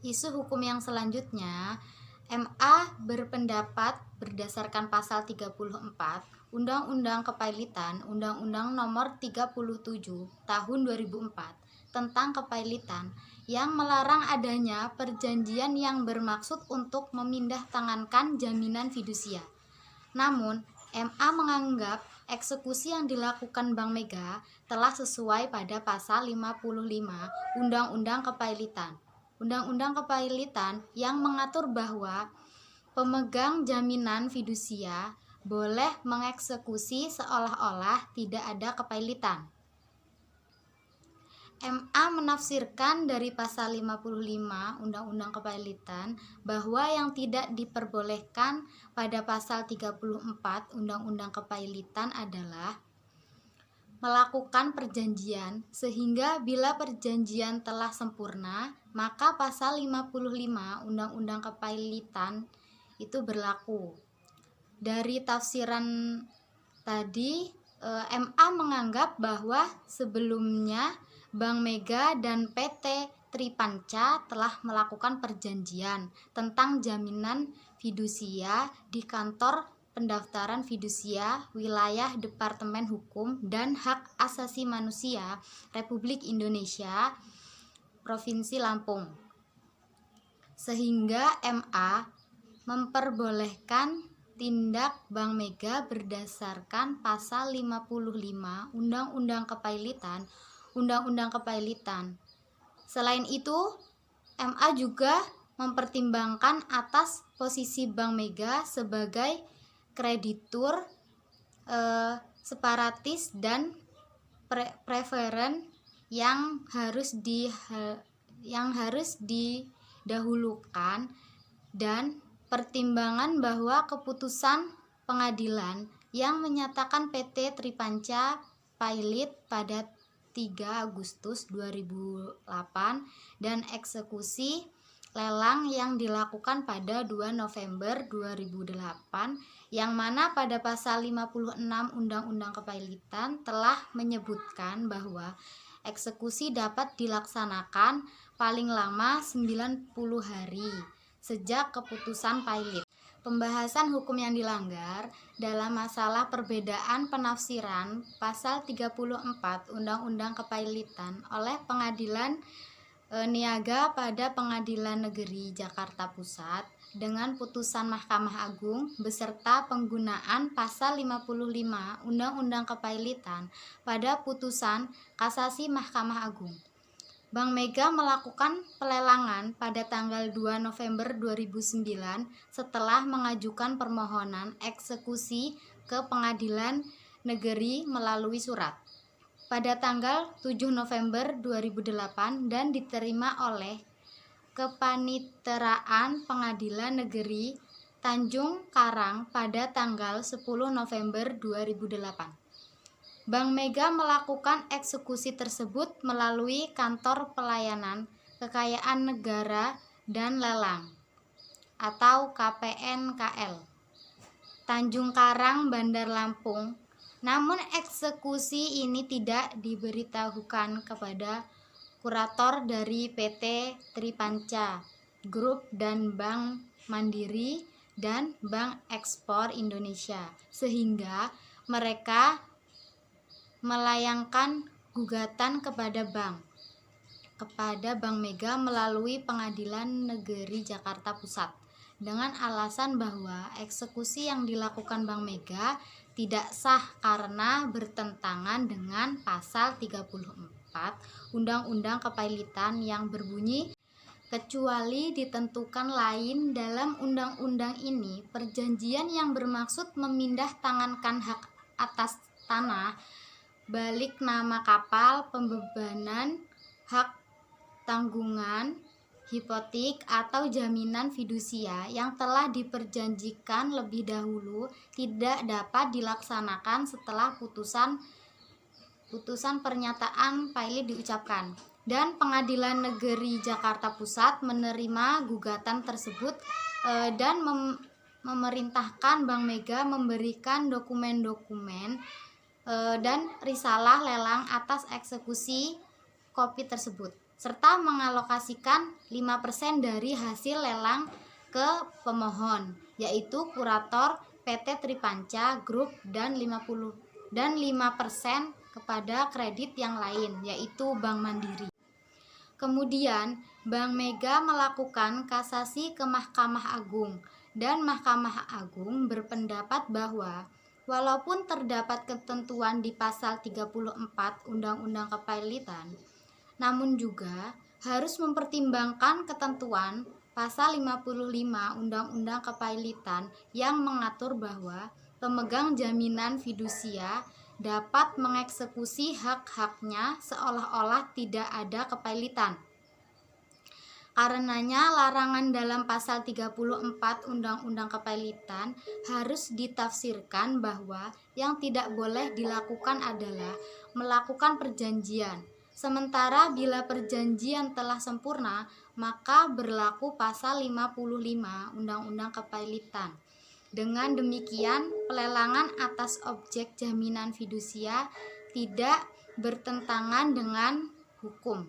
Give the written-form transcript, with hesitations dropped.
Isu hukum yang selanjutnya, MA berpendapat berdasarkan pasal 34 Undang-Undang Kepailitan, Undang-Undang Nomor 37 Tahun 2004 tentang kepailitan yang melarang adanya perjanjian yang bermaksud untuk memindahtangankan jaminan fidusia. Namun, MA menganggap eksekusi yang dilakukan Bank Mega telah sesuai pada pasal 55 Undang-Undang Kepailitan. Undang-Undang Kepailitan yang mengatur bahwa pemegang jaminan fidusia boleh mengeksekusi seolah-olah tidak ada kepailitan. MA menafsirkan dari pasal 55 Undang-Undang Kepailitan bahwa yang tidak diperbolehkan pada pasal 34 Undang-Undang Kepailitan adalah melakukan perjanjian, sehingga bila perjanjian telah sempurna, maka pasal 55 Undang-Undang Kepailitan itu berlaku. Dari tafsiran tadi, MA menganggap bahwa sebelumnya Bank Mega dan PT Tripanca telah melakukan perjanjian tentang jaminan fidusia di kantor pendaftaran fidusia wilayah Departemen Hukum dan Hak Asasi Manusia Republik Indonesia Provinsi Lampung, sehingga MA memperbolehkan tindak Bank Mega berdasarkan pasal 55 Undang-Undang Kepailitan. Selain itu, MA juga mempertimbangkan atas posisi Bank Mega sebagai kreditur separatis dan preferen yang harus didahulukan, dan pertimbangan bahwa keputusan pengadilan yang menyatakan PT Tripanca pailit pada 3 Agustus 2008 dan eksekusi lelang yang dilakukan pada 2 November 2008, yang mana pada pasal 56 Undang-Undang Kepailitan telah menyebutkan bahwa eksekusi dapat dilaksanakan paling lama 90 hari sejak keputusan pailit. Pembahasan hukum yang dilanggar dalam masalah perbedaan penafsiran pasal 34 Undang-Undang Kepailitan oleh Pengadilan Niaga pada Pengadilan Negeri Jakarta Pusat dengan putusan Mahkamah Agung beserta penggunaan pasal 55 Undang-Undang Kepailitan pada putusan kasasi Mahkamah Agung. Bank Mega melakukan pelelangan pada tanggal 2 November 2009 setelah mengajukan permohonan eksekusi ke Pengadilan Negeri melalui surat pada tanggal 7 November 2008 dan diterima oleh Kepaniteraan Pengadilan Negeri Tanjung Karang pada tanggal 10 November 2008. Bank Mega melakukan eksekusi tersebut melalui Kantor Pelayanan Kekayaan Negara dan Lelang atau KPNKL Tanjung Karang, Bandar Lampung. Namun eksekusi ini tidak diberitahukan kepada kurator dari PT Tripanca Group dan Bank Mandiri dan Bank Ekspor Indonesia, sehingga mereka melayangkan gugatan kepada Bank Mega melalui Pengadilan Negeri Jakarta Pusat dengan alasan bahwa eksekusi yang dilakukan Bank Mega tidak sah karena bertentangan dengan pasal 34 Undang-Undang Kepailitan yang berbunyi, kecuali ditentukan lain dalam undang-undang ini, perjanjian yang bermaksud memindahtangankan hak atas tanah, balik nama kapal, pembebanan hak tanggungan, hipotek atau jaminan fidusia yang telah diperjanjikan lebih dahulu tidak dapat dilaksanakan setelah putusan pernyataan pailit diucapkan. Dan Pengadilan Negeri Jakarta Pusat menerima gugatan tersebut dan memerintahkan Bank Mega memberikan dokumen-dokumen dan risalah lelang atas eksekusi kopi tersebut. serta mengalokasikan 5% dari hasil lelang ke pemohon, yaitu kurator PT Tripanca Group dan 5% kepada kredit yang lain, yaitu Bank Mandiri. Kemudian, Bank Mega melakukan kasasi ke Mahkamah Agung, dan Mahkamah Agung berpendapat bahwa walaupun terdapat ketentuan di pasal 34 Undang-Undang Kepailitan, namun juga harus mempertimbangkan ketentuan pasal 55 Undang-Undang Kepailitan yang mengatur bahwa pemegang jaminan fidusia dapat mengeksekusi hak-haknya seolah-olah tidak ada kepailitan. Karenanya larangan dalam pasal 34 Undang-Undang Kepailitan harus ditafsirkan bahwa yang tidak boleh dilakukan adalah melakukan perjanjian. Sementara bila perjanjian telah sempurna, maka berlaku pasal 55 Undang-Undang Kepailitan. Dengan demikian, pelelangan atas objek jaminan fidusia tidak bertentangan dengan hukum.